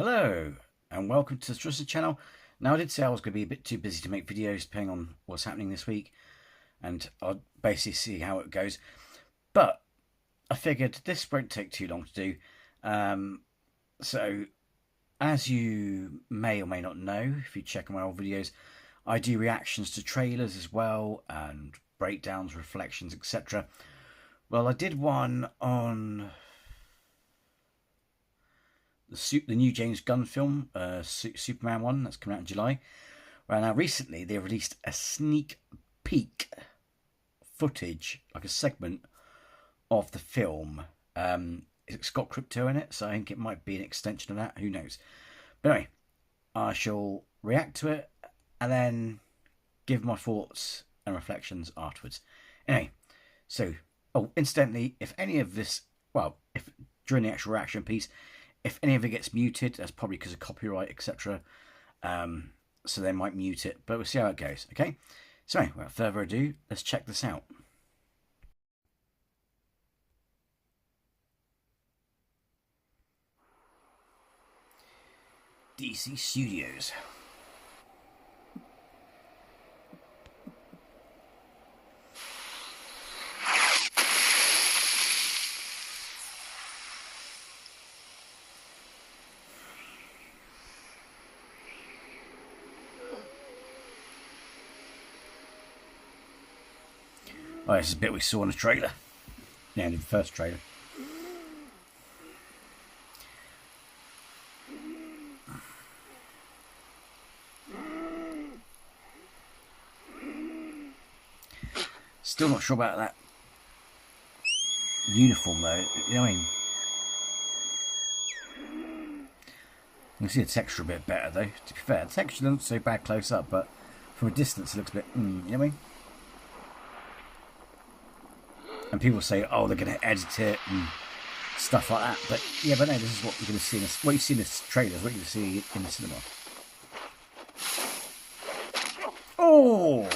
Hello and welcome to the Trusted Channel. Now I did say I was going to be a bit too busy to make videos depending on what's happening this week, and I'll basically see how it goes, but I figured this won't take too long to do. So as you may or may not know, if you check my old videos, I do reactions to trailers as well, and breakdowns, reflections, etc. Well, I did one on the new James Gunn film, Superman 1, that's coming out in July. Right now, recently they released a sneak peek footage, like a segment of the film. It's got crypto in it, so I think it might be an extension of that. Who knows? But anyway, I shall react to it and then give my thoughts and reflections afterwards. Anyway, so incidentally, if any of this, if during the actual reaction piece, if any of it gets muted, that's probably because of copyright, etc. So they might mute it, but we'll see how it goes. Okay. So anyway, without further ado, let's check this out. DC Studios. Oh, this is a bit we saw in the trailer. Yeah, in the first trailer. Still not sure about that uniform though. You know what I mean? You can see the texture a bit better though. To be fair, the texture doesn't look so bad close up, but from a distance it looks a bit, you know what I mean? And people say, oh, they're going to edit it and stuff like that. But yeah, but no, this is what you're going to see in this. What you see in this trailer is what you're going to see in the cinema. Oh!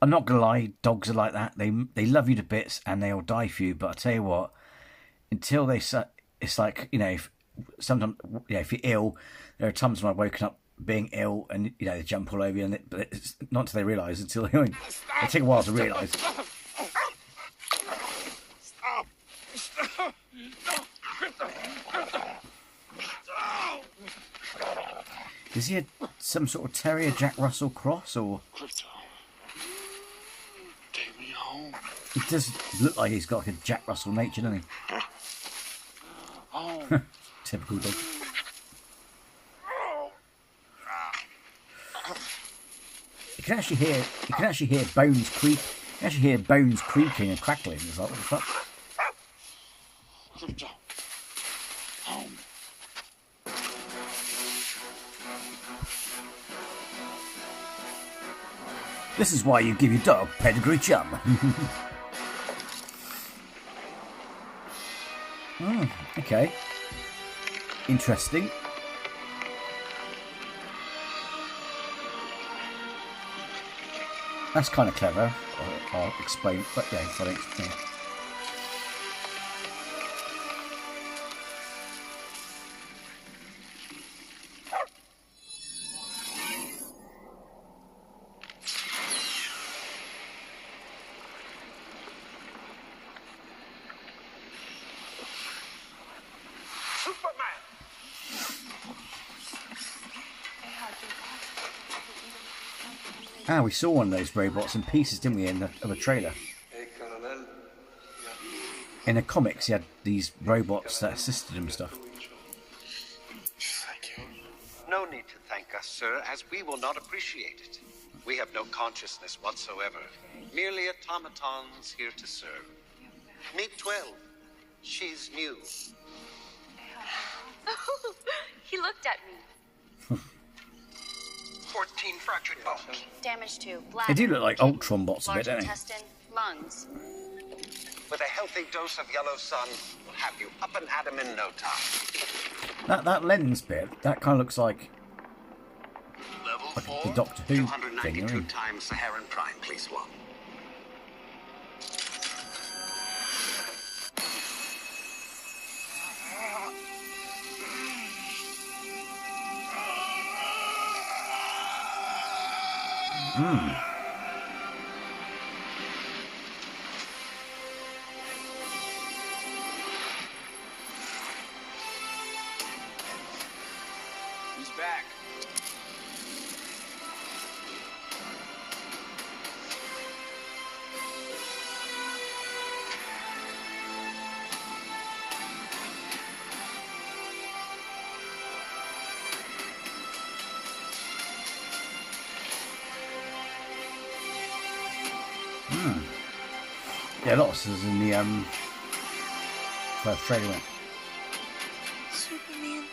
I'm not going to lie, dogs are like that. They love you to bits and they'll die for you. But I tell you what, until they, it's like, you know, sometimes, you know, if you're ill, there are times when I've woken up being ill, and you know they jump all over you, and but it's not until they realise, until they take a while to realise. Stop! Is he some sort of terrier Jack Russell cross, or? Take me home. He does look like he's got like a Jack Russell nature, doesn't he? Oh. Typical dog. You can actually hear bones creak. You can actually hear bones creaking and crackling. It's like, what the fuck? This is why you give your dog pedigree chum. Okay. Interesting. That's kind of clever. I'll explain, but yeah, I think. Yeah. Ah, we saw one of those robots in pieces, didn't we, in the trailer? In the comics, he had these robots that assisted him and stuff. Thank you. No need to thank us, sir, as we will not appreciate it. We have no consciousness whatsoever. Merely automatons here to serve. Meet 12. She's new. He looked at me. 14 fractured bones. Damage to bladder. They do look like Ultron bots a bit, don't they? Intestine, lungs. With a healthy dose of yellow sun, we'll have you up and at 'em in no time. That lens bit, that kind of looks like Level 4, the Doctor Who 292 thing, times Saharan Prime, please one. Who's back? Yeah, lots is in the first trailer. Superman.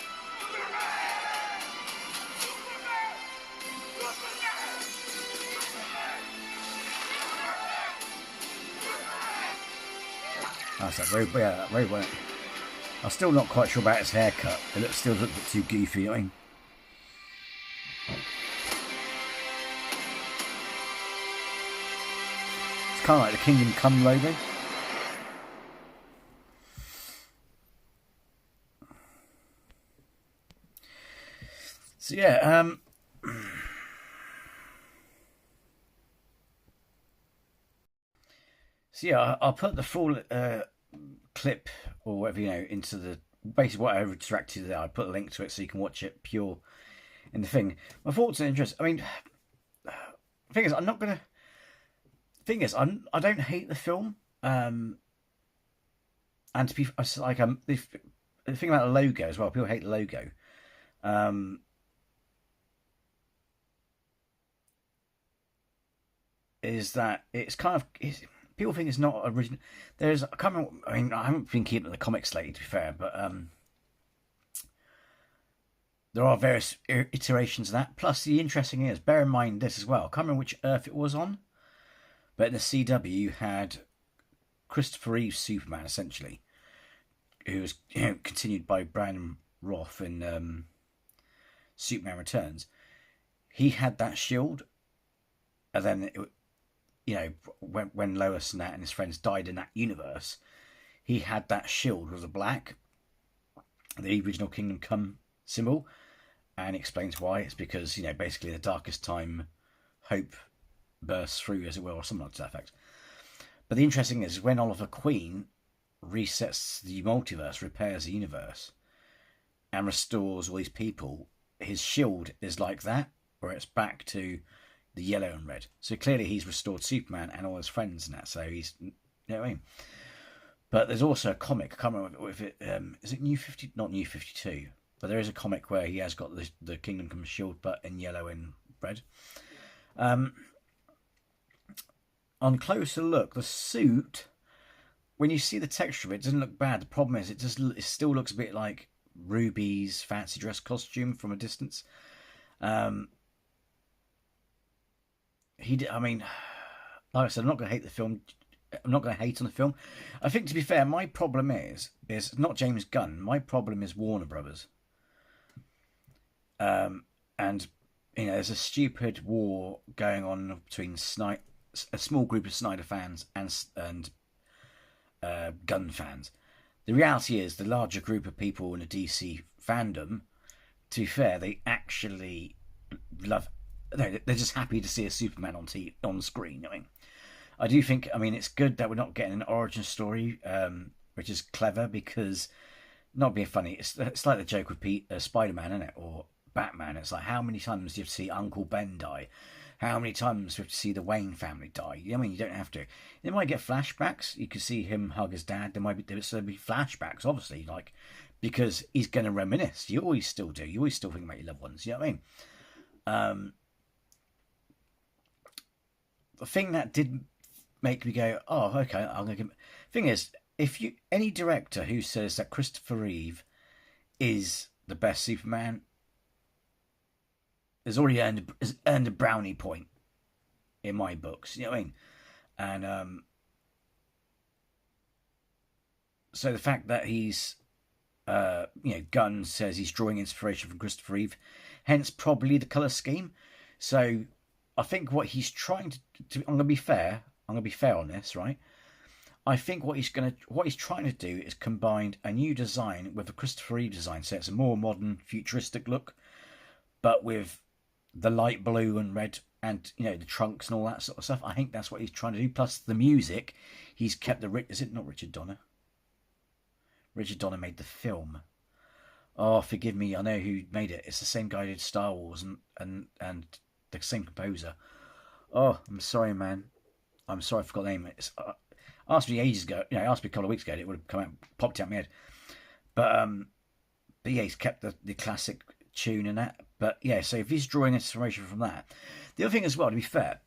That's that very, yeah, very well. I'm still not quite sure about his haircut. It still looks a bit too goofy, I mean. It's kind of like the Kingdom Come logo. So yeah, so yeah, I'll put the full clip or whatever, you know, into the basically what I retracted there. I put a link to it so you can watch it pure in the thing. My thoughts and interests. I mean, the thing is, I'm not gonna. Thing is, I don't hate the film. And to be like, the thing about the logo as well. People hate the logo. Is that it's kind of people think it's not original. There's I can't remember, I mean, I haven't been keeping the comics lately, to be fair, but there are various iterations of that. Plus, the interesting thing is, bear in mind this as well. I can't remember which Earth it was on, but in the CW you had Christopher Reeve's Superman, essentially, who was, you know, continued by Brandon Roth in Superman Returns. He had that shield, and then you know, when Lois and that and his friends died in that universe, he had that shield with the black, the original Kingdom Come symbol, and explains why. It's because, you know, basically the darkest time, hope bursts through, as it were, or something like that effect. But the interesting thing is, when Oliver Queen resets the multiverse, repairs the universe, and restores all these people, his shield is like that, where it's back to the yellow and red. So clearly he's restored Superman and all his friends and that. So he's, you know what I mean? But there's also a comic. I can't remember if it is it New 50, not New 52, but there is a comic where he has got the Kingdom Come shield, but in yellow and red. On closer look, the suit, when you see the texture of it, doesn't look bad. The problem is it still looks a bit like Ruby's fancy dress costume from a distance. I mean, like I said, I'm not going to hate the film. I'm not going to hate on the film. I think, to be fair, my problem is not James Gunn. My problem is Warner Brothers. And, you know, there's a stupid war going on between a small group of Snyder fans and Gunn fans. The reality is, the larger group of people in the DC fandom, to be fair, they actually love. They're just happy to see a Superman on screen. I do think. I mean, it's good that we're not getting an origin story, which is clever, because, not being funny, it's like the joke with Spider-Man, isn't it, or Batman? It's like, how many times do you have to see Uncle Ben die? How many times do you have to see the Wayne family die? I mean, you don't have to. They might get flashbacks. You could see him hug his dad. There'll be flashbacks, obviously, like, because he's going to reminisce. You always still do. You always still think about your loved ones. You know what I mean? The thing that did make me go, oh, okay, I'm going to give. Thing is, any director who says that Christopher Reeve is the best Superman has already earned a brownie point in my books. You know what I mean? And so the fact that he's, Gunn says he's drawing inspiration from Christopher Reeve, hence probably the colour scheme. So I think what he's trying to I'm going to be fair. I'm going to be fair on this, right? I think what he's trying to do is combine a new design with a Christopher Reeve design, so it's a more modern, futuristic look, but with the light blue and red, and the trunks and all that sort of stuff. I think that's what he's trying to do. Plus the music, he's kept the. Is it not Richard Donner? Richard Donner made the film. Oh, forgive me. I know who made it. It's the same guy who did Star Wars and the same composer. Oh, I'm sorry, man. I'm sorry, I forgot the name. It's asked me ages ago. Asked me a couple of weeks ago. It would have come out, popped out my head. But yeah, he's kept the classic tune and that. But yeah, so if he's drawing inspiration from that, the other thing as well, to be fair,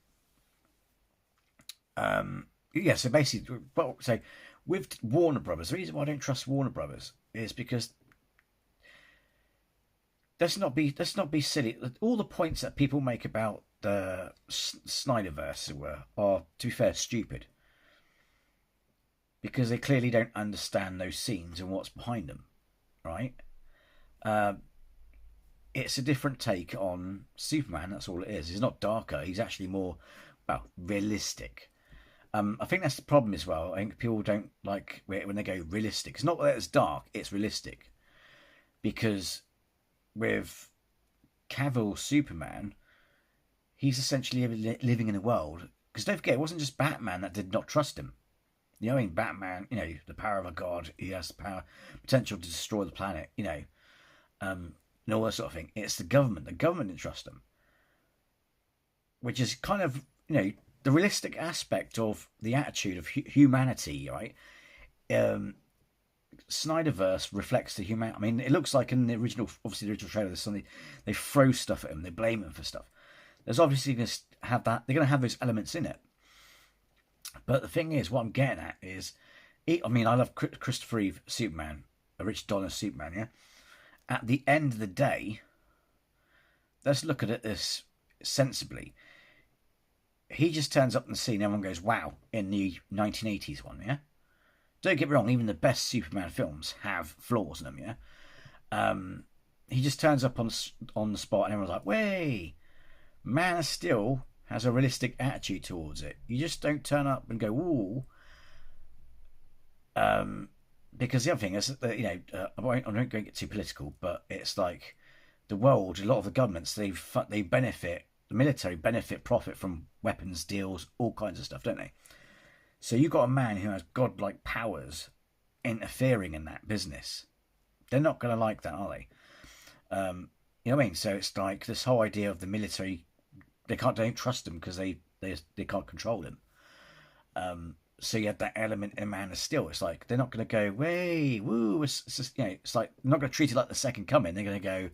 yeah. So basically, so with Warner Brothers, the reason why I don't trust Warner Brothers is because let's not be silly. All the points that people make about the Snyderverse, as it were, are, to be fair, stupid because they clearly don't understand those scenes and what's behind them, right? It's a different take on Superman. That's all it is. He's not darker. He's actually more, realistic. I think that's the problem as well. I think people don't like when they go realistic. It's not that it's dark. It's realistic. Because with Cavill Superman, he's essentially living in a world. Because don't forget, it wasn't just Batman that did not trust him. Batman, the power of a god. He has the potential to destroy the planet, and all that sort of thing. It's the government. The government didn't trust him. Which is kind of, the realistic aspect of the attitude of humanity, right? Snyderverse reflects the human. I mean, it looks like in the original trailer, there's something, they throw stuff at him, they blame him for stuff. There's obviously going to have that. They're going to have those elements in it. But the thing is, what I'm getting at is, I love Christopher Reeve Superman, Richard Donner Superman, yeah? At the end of the day, let's look at this sensibly. He just turns up in the scene, everyone goes, wow, in the 1980s one, yeah? Don't get me wrong, even the best Superman films have flaws in them, yeah? He just turns up on the spot and everyone's like, way, Man of Steel has a realistic attitude towards it. You just don't turn up and go, ooh. Because the other thing is that, I won't go and get too political, but it's like the world, a lot of the governments, they benefit, the military profit from weapons deals, all kinds of stuff, don't they? So you've got a man who has godlike powers interfering in that business. They're not going to like that, are they? You know what I mean? So it's like this whole idea of the military, they don't trust them because they can't control them. So you have that element in Man of Steel. It's like they're not going to go, way, woo. It's just, it's like they're not going to treat it like the second coming. They're going to go,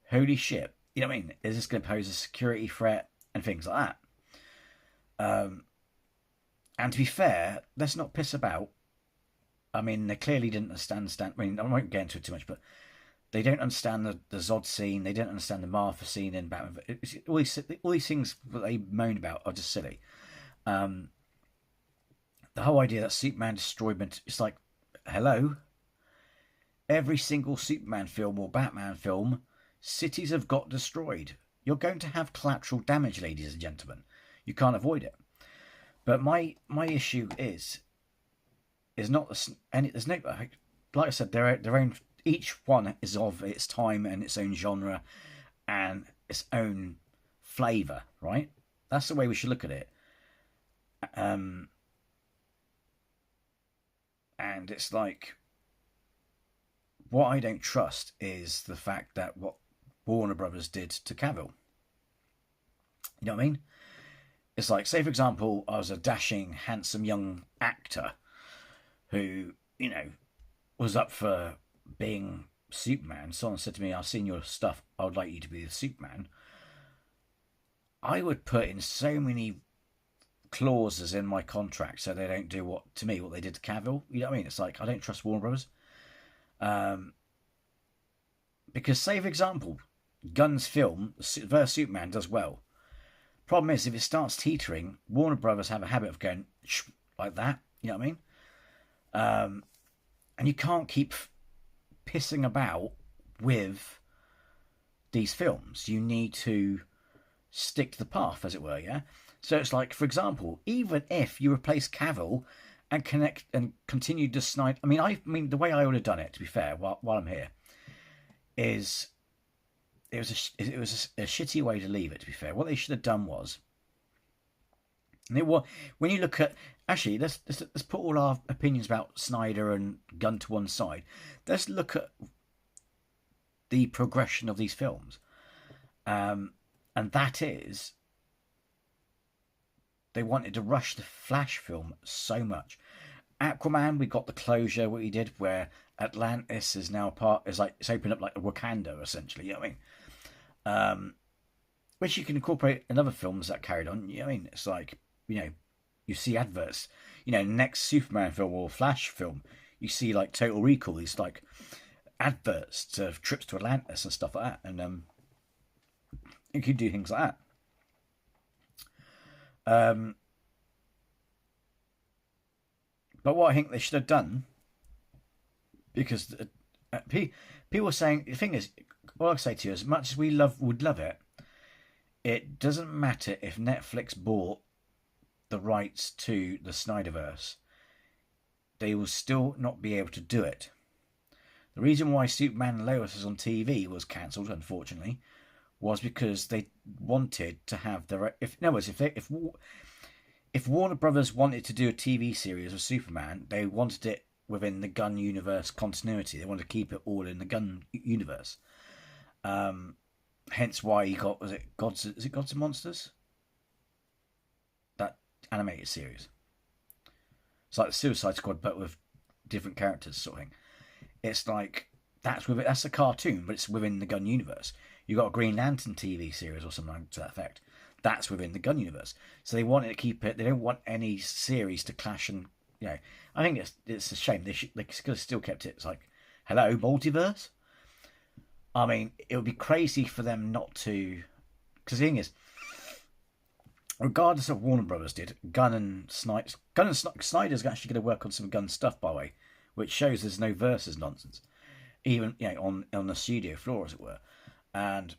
holy shit. You know what I mean? Is this going to pose a security threat and things like that? And to be fair, let's not piss about. I mean, they clearly didn't understand. I mean, I won't get into it too much, but they don't understand the Zod scene. They don't understand the Martha scene in Batman. All these things that they moan about are just silly. The whole idea that Superman destroyed, it's like, hello? Every single Superman film or Batman film, cities have got destroyed. You're going to have collateral damage, ladies and gentlemen. You can't avoid it. But my issue is not there's no, like I said, their own. Each one is of its time and its own genre and its own flavour, right? That's the way we should look at it. And it's like, what I don't trust is the fact that what Warner Brothers did to Cavill. You know what I mean? It's like, say for example, I was a dashing, handsome young actor who, was up for being Superman. Someone said to me, I've seen your stuff, I would like you to be the Superman. I would put in so many clauses in my contract so they don't do what they did to Cavill. You know what I mean? It's like, I don't trust Warner Brothers. Because, say for example, Gunn's film, vs. Superman, does well. Problem is, if it starts teetering, Warner Brothers have a habit of going like that. You know what I mean? And you can't keep pissing about with these films. You need to stick to the path, as it were, yeah? So it's like, for example, even if you replace Cavill and connect and continue to Snyder... I mean, the way I would have done it, to be fair, while I'm here, is it was a shitty way to leave it. To be fair, what they should have done was, when you look at, actually, let's put all our opinions about Snyder and Gunn to one side. Let's look at the progression of these films, and that is, they wanted to rush the Flash film so much. Aquaman, we got the closure what he did, where Atlantis is now it's opened up like Wakanda essentially. You know what I mean? Which you can incorporate in other films that carried on. You know what I mean? It's like, you see adverts. Next Superman film or Flash film, you see like Total Recall. These like adverts to trips to Atlantis and stuff like that, and you could do things like that. But what I think they should have done, because people are saying, the thing is, what I say to you, as much as we would love it, it doesn't matter if Netflix bought the rights to the Snyderverse. They will still not be able to do it. The reason why Superman and Lois was on TV was cancelled, unfortunately, was because they wanted to have if Warner Brothers wanted to do a TV series of Superman, they wanted it within the Gunn universe continuity. They wanted to keep it all in the Gunn universe. Hence why he got, Gods and Monsters? That animated series. It's like the Suicide Squad, but with different characters, sort of thing. It's like, that's a cartoon, but it's within the Gunn universe. You got a Green Lantern TV series or something to that effect. That's within the Gunn universe. So they wanted to keep it. They don't want any series to clash, and I think it's a shame. They could have still kept it. It's like, hello, multiverse. I mean, it would be crazy for them not to, because the thing is, regardless of what Warner Brothers did, Gunn and Snyder's actually going to work on some Gunn stuff, by the way, which shows there's no versus nonsense, even on the studio floor, as it were. And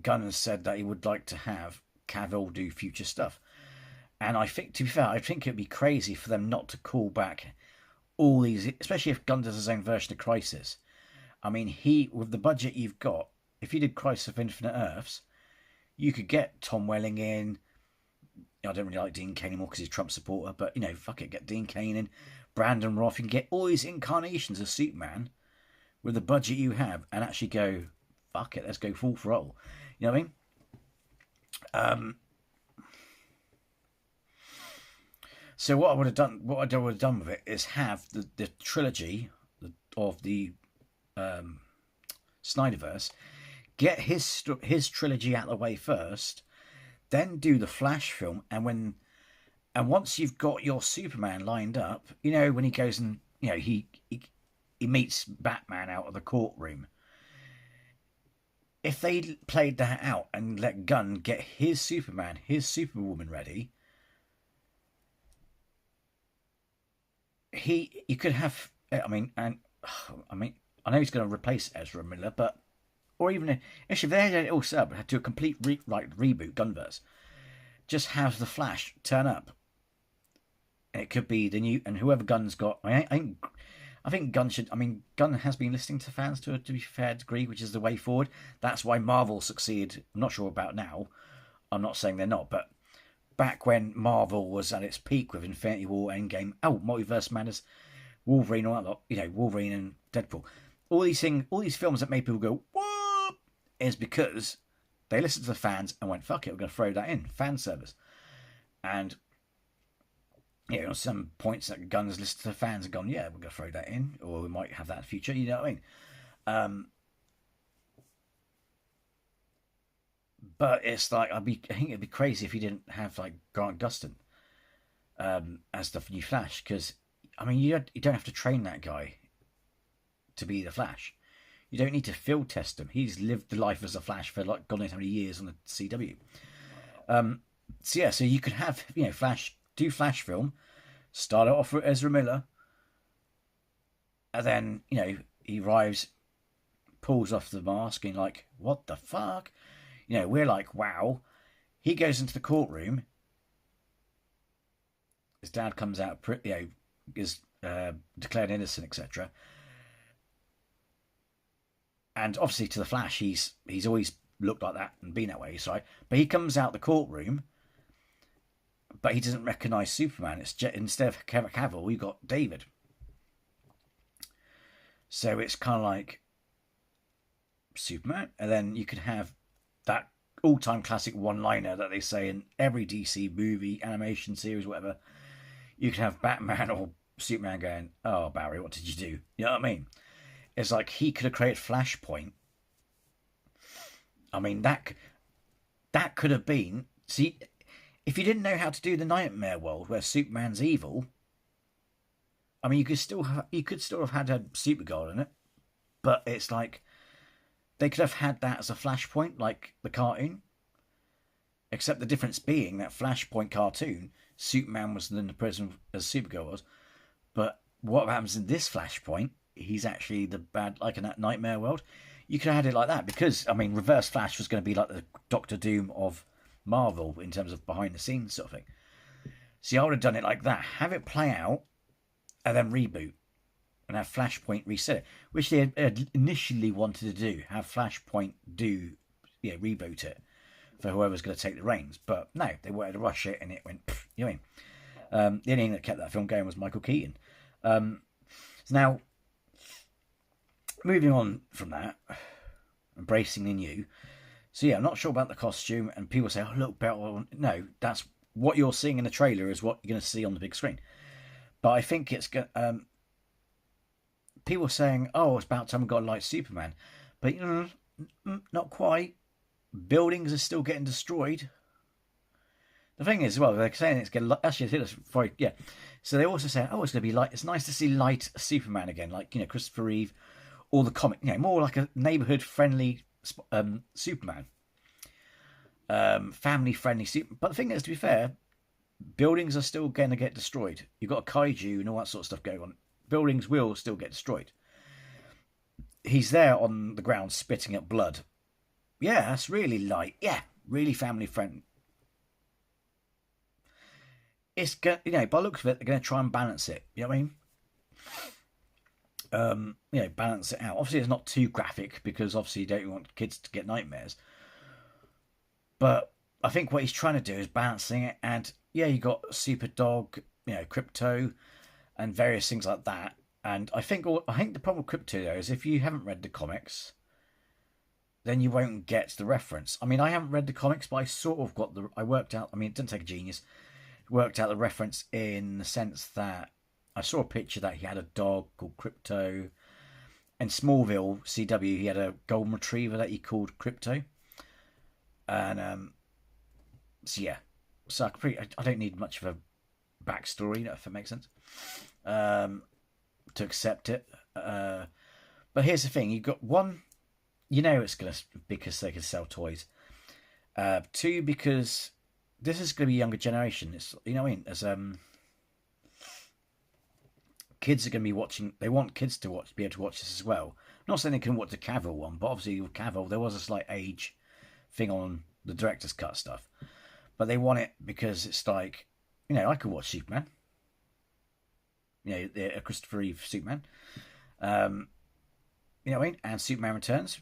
Gunn has said that he would like to have Cavill do future stuff. And I think, to be fair, I think it'd be crazy for them not to call back all these, especially if Gunn does his own version of Crisis. I mean, with the budget you've got, if you did Crisis of Infinite Earths, you could get Tom Welling in. I don't really like Dean Cain anymore because he's a Trump supporter, but, fuck it, get Dean Cain in, Brandon Roth. You can get all these incarnations of Superman with the budget you have and actually go, fuck it, let's go full throttle. You know what I mean? So what I would have done with it is have the trilogy of the Snyderverse, get his trilogy out of the way first, then do the Flash film, and once you've got your Superman lined up, when he goes and he meets Batman out of the courtroom. If they played that out and let Gunn get his Superman, his Superwoman ready, you could have. I know he's going to replace Ezra Miller, but or even if they had it all set up and had to do a complete reboot Gunverse, just have the Flash turn up, and it could be the new, and whoever Gunn's got. I think Gunn should. Gunn has been listening to fans to a fair degree, which is the way forward. That's why Marvel succeeded. I'm not sure about now. I'm not saying they're not, but back when Marvel was at its peak with Infinity War, Endgame, Multiverse Madness, Wolverine, all that lot, Wolverine and Deadpool, all these films that made people go what, is because they listened to the fans and went, fuck it, we're going to throw that in, fan service. And on some points that Gunn's listened to the fans and gone, yeah, we're going to throw that in, or we might have that in the future, you know what I mean? But it's like, I think it'd be crazy if you didn't have like Grant Gustin as the new Flash, because you don't have to train that guy to be the Flash. You don't need to field test him. He's lived the life as a Flash for like God knows how many years on the CW. So you could have Flash do Flash film, start it off with Ezra Miller, and then he arrives, pulls off the mask, and like, what the fuck? We're like, wow. He goes into the courtroom. His dad comes out, is declared innocent, etc. And obviously to the Flash, he's always looked like that and been that way. So, but he comes out the courtroom, but he doesn't recognise Superman. It's instead of Cavill, we've got David. So it's kind of like Superman, and then you can have that all-time classic one-liner that they say in every DC movie, animation series, whatever. You can have Batman or Superman going, "Oh, Barry, what did you do?" You know what I mean? It's like he could have created Flashpoint. I mean, that could have been... See, if you didn't know how to do the Nightmare world where Superman's evil, I mean, you could still have had a Supergirl in it, but it's like they could have had that as a Flashpoint, like the cartoon. Except the difference being that Flashpoint cartoon, Superman was in the prison as Supergirl was, but what happens in this Flashpoint? He's actually the bad, like in that Nightmare world. You could have had it like that because, I mean, Reverse Flash was going to be like the Doctor Doom of Marvel in terms of behind the scenes sort of thing. See, I would have done it like that. Have it play out and then reboot and have Flashpoint reset it, which they had initially wanted to do. Have Flashpoint reboot it for whoever's going to take the reins. But no, they wanted to rush it and it went, you know what I mean? The only thing that kept that film going was Michael Keaton. So now, moving on from that, embracing the new. So yeah, I'm not sure about the costume, and people say, "Oh, look, better." No, that's what you're seeing in the trailer is what you're going to see on the big screen. But I think it's people saying, "Oh, it's about time we got like Superman," but not quite. Buildings are still getting destroyed. The thing is, well, they're saying it's going to actually. Yeah. So they also say, "Oh, it's going to be light. It's nice to see light Superman again, like Christopher Reeve." Or the comic, more like a neighborhood-friendly Superman, family-friendly Superman. But the thing is, to be fair, buildings are still going to get destroyed. You've got a kaiju and all that sort of stuff going on. Buildings will still get destroyed. He's there on the ground spitting up blood. Yeah, that's really light. Yeah, really family-friendly. It's by the looks of it, they're going to try and balance it. You know what I mean? Balance it out. Obviously, it's not too graphic because obviously you don't want kids to get nightmares. But I think what he's trying to do is balancing it. And yeah, you got Super Dog, Crypto, and various things like that. And I think the problem with Crypto though is if you haven't read the comics, then you won't get the reference. I mean, I haven't read the comics, but I sort of got I worked out. I mean, it didn't take a genius. Worked out the reference in the sense that I saw a picture that he had a dog called Crypto. In Smallville, CW, he had a golden retriever that he called Crypto. And, So I don't need much of a backstory, if it makes sense, to accept it. But here's the thing. You've got one, it's going to, because they can sell toys. Two, because this is going to be a younger generation. It's, what I mean? As, kids are going to be watching. They want kids to be able to watch this as well. I'm not saying they can watch the Cavill one, but obviously with Cavill there was a slight age thing on the director's cut stuff. But they want it because it's like, I could watch Superman. The Christopher Reeve Superman. You know what I mean? And Superman Returns.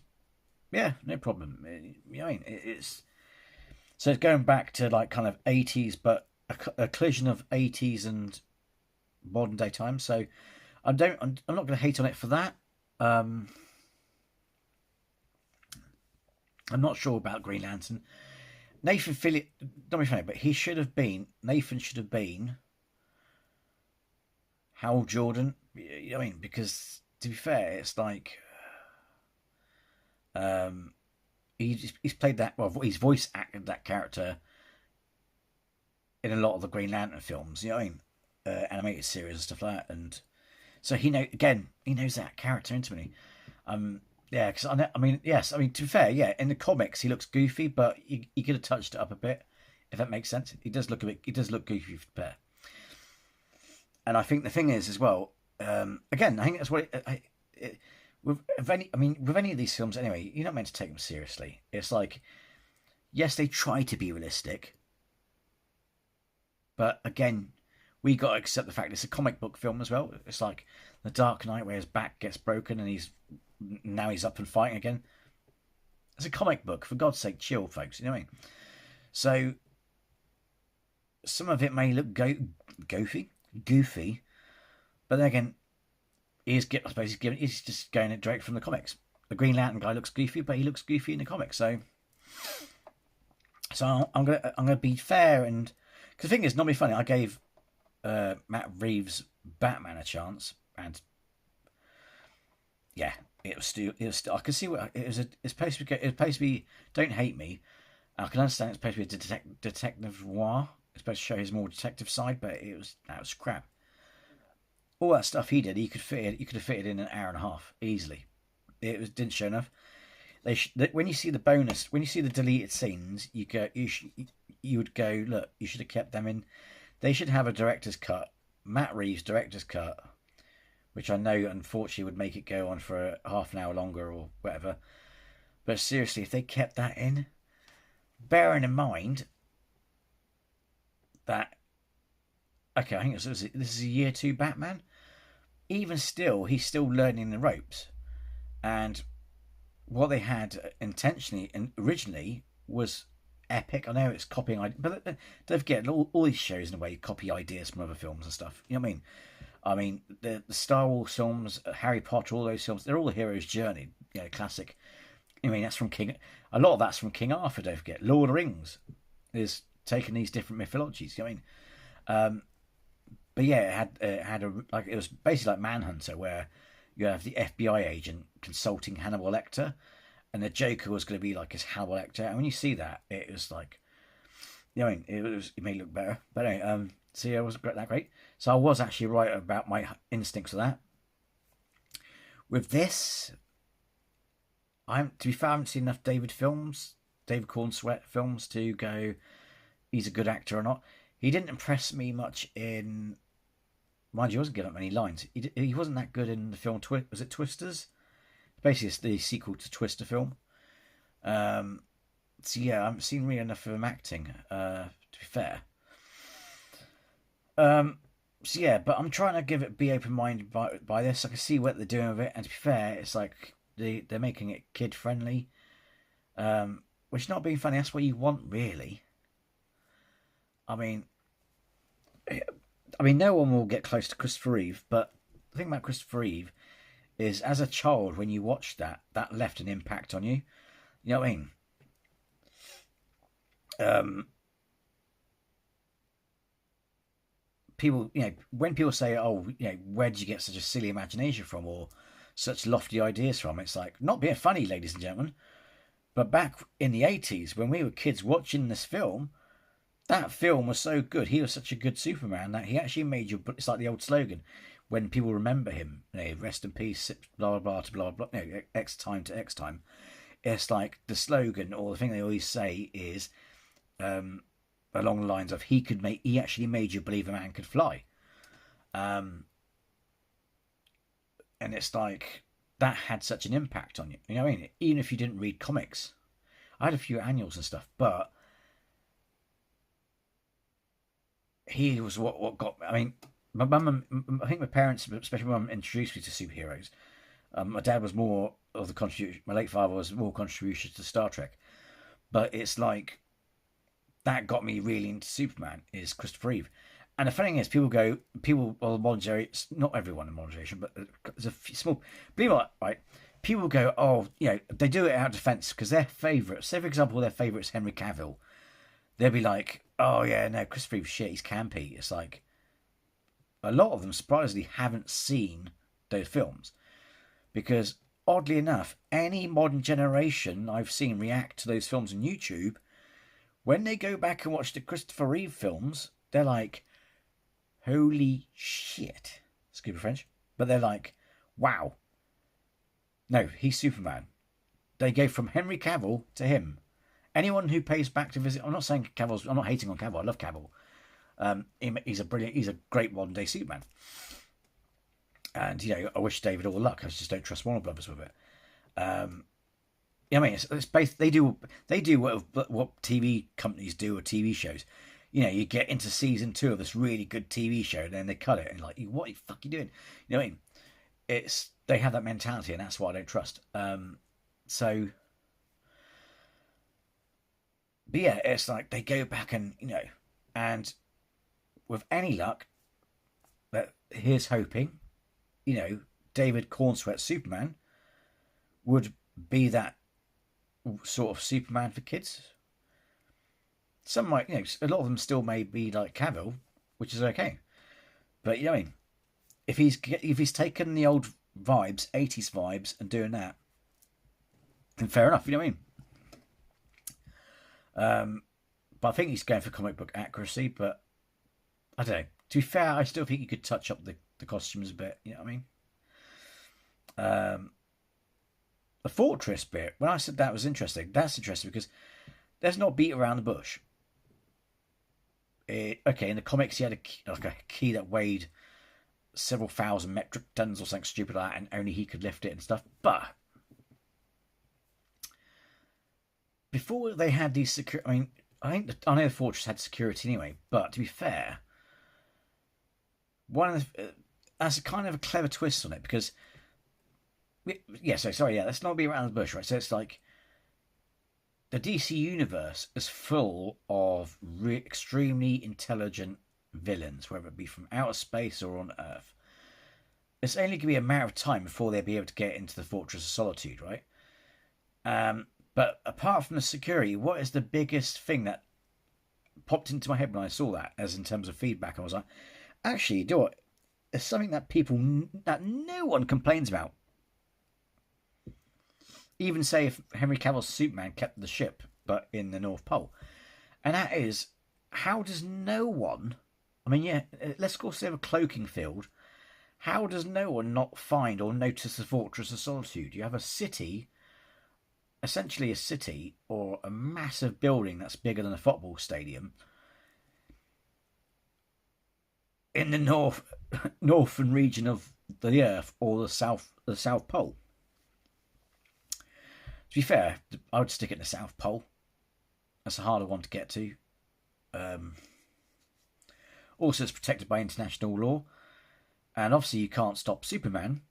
Yeah, no problem. You know what I mean? It's so it's going back to like kind of 80s, but a collision of 80s and modern day times. So I'm not going to hate on it for that. I'm not sure about Green Lantern. Nathan Fillion, don't be funny, but Nathan should have been Hal Jordan. You know what I mean? Because to be fair, it's like he's played that. Well, he's voice acted that character in a lot of the Green Lantern films. You know what I mean? Animated series and stuff like that, and so he knows that character intimately. Because to be fair, in the comics he looks goofy, but he could have touched it up a bit, if that makes sense. He does look goofy for the pair. And I think the thing is as well, again, I think that's what with any of these films anyway, you're not meant to take them seriously. It's like, yes, they try to be realistic, but again, we got to accept the fact it's a comic book film as well. It's like The Dark Knight, where his back gets broken and he's now he's up and fighting again. It's a comic book, for God's sake, chill, folks. You know what I mean? So some of it may look goofy, but then again, he's just going it direct from the comics. The Green Lantern guy looks goofy, but he looks goofy in the comics. So I'm gonna be fair, and because the thing is, not be funny. I gave Matt Reeves' Batman a chance, and yeah, it was still. I can see what it was. It's supposed to be. It's supposed to be. Don't hate me. I can understand it's supposed to be a detective noir. It's supposed to show his more detective side, but that was crap. All that stuff he did, you could have fitted in an hour and a half easily. Didn't show enough. When you see the bonus, when you see the deleted scenes, you would go, look, you should have kept them in. They should have a director's cut, Matt Reeves' director's cut, which I know unfortunately would make it go on for half an hour longer or whatever. But seriously, if they kept that in, bearing in mind that, okay, I think this is a year 2 Batman. Even still, he's still learning the ropes, and what they had intentionally and originally was epic. I know it's copying, but don't forget, all these shows in a way copy ideas from other films and stuff. You know what I mean? I mean, the Star Wars films, Harry Potter, all those films, they're all the hero's journey. You know, classic. I mean, that's from King. A lot of that's from King Arthur. Don't forget, Lord of the Rings is taking these different mythologies. You know what I mean? But yeah, it was basically like Manhunter, where you have the FBI agent consulting Hannibal Lecter, and the Joker was going to be like his Hannibal Lecter. And when you see that, it was like, you know, what I mean, it may look better, but anyway, so yeah, it wasn't that great. So I was actually right about my instincts of that. With this, to be fair, I haven't seen enough David Cornsweet films to go, he's a good actor or not. He didn't impress me much in. Mind you, he wasn't giving up many lines. He wasn't that good in the film. Was it Twisters? Basically, it's the sequel to Twister film. So yeah, I haven't seen really enough of him acting. To be fair. So yeah, but I'm trying to be open-minded by this. I can see what they're doing with it, and to be fair, it's like they're making it kid-friendly. Which, not being funny, that's what you want, really. I mean, no one will get close to Christopher Reeve, but the thing about Christopher Reeve is, as a child, when you watched that left an impact on you. You know what I mean? People, you know, when people say, "Oh, you know, where did you get such a silly imagination from, or such lofty ideas from?" It's like, not being funny, ladies and gentlemen, but back in the 80s, when we were kids watching this film, that film was so good. He was such a good Superman that he actually made you. It's like the old slogan, when people remember him, you know, rest in peace, blah blah blah to blah blah, no, X time to X time. It's like the slogan, or the thing they always say is, along the lines of, he actually made you believe a man could fly. And it's like, that had such an impact on you. You know what I mean? Even if you didn't read comics. I had a few annuals and stuff, but he was what got me. I mean, I think my parents, especially my mum, introduced me to superheroes. My dad was more of the contribution. My late father was more contribution to Star Trek. But it's like, that got me really into Superman, is Christopher Reeve. And the funny thing is, modern generation, not everyone in modern generation, but there's a small, believe it or not, right? People go, oh, you know, they do it out of defence because their favourite, say for example, their favourite is Henry Cavill. They'll be like, oh yeah, no, Christopher Reeve, shit, he's campy. It's like, a lot of them surprisingly haven't seen those films, because oddly enough, any modern generation I've seen react to those films on YouTube, when they go back and watch the Christopher Reeve films, they're like, holy shit. Excuse me, French. But they're like, wow. No, he's Superman. They go from Henry Cavill to him. Anyone who pays back to visit, I'm not saying I'm not hating on Cavill. I love Cavill. He's a great modern day Superman. And, you know, I wish David all luck. I just don't trust Warner Brothers with it. You know what I mean? It's based, they do what TV companies do, or TV shows. You know, you get into season 2 of this really good TV show, and then they cut it, and like, what the fuck are you doing? You know what I mean? they have that mentality, and that's what I don't trust. So, but yeah, it's like they go back and and with any luck, that here's hoping, David Cornsweat Superman would be that sort of Superman for kids. Some might, a lot of them still may be like Cavill, which is okay. But what I mean, if he's taken the old vibes, 80s vibes, and doing that, then fair enough. You know what I mean? But I think he's going for comic book accuracy. But I don't know. To be fair, I still think you could touch up the costumes a bit. You know what I mean? The fortress bit, when I said that was interesting, that's interesting because there's not beat around the bush. Okay, in the comics, he had a key that weighed several thousand metric tons or something stupid like that, and only he could lift it and stuff. But before they had these security, I know the fortress had security anyway. But to be fair, that's a kind of a clever twist on it because. Let's not be around the bush, right? So it's like the DC universe is full of extremely intelligent villains, whether it be from outer space or on Earth. It's only going to be a matter of time before they'll be able to get into the Fortress of Solitude, right? But apart from the security, what is the biggest thing that popped into my head when I saw that, as in terms of feedback? I was like, actually, you know what? It's something that that no one complains about. Even say if Henry Cavill's Superman kept the ship, but in the North Pole. And that is, how does no one... let's go say a cloaking field. How does no one not find or notice the Fortress of Solitude? You have a city, essentially a city, or a massive building that's bigger than a football stadium, in the northern region of the Earth, or the South Pole. To be fair, I would stick it in the South Pole. That's a harder one to get to. Also, it's protected by international law. And obviously, you can't stop Superman.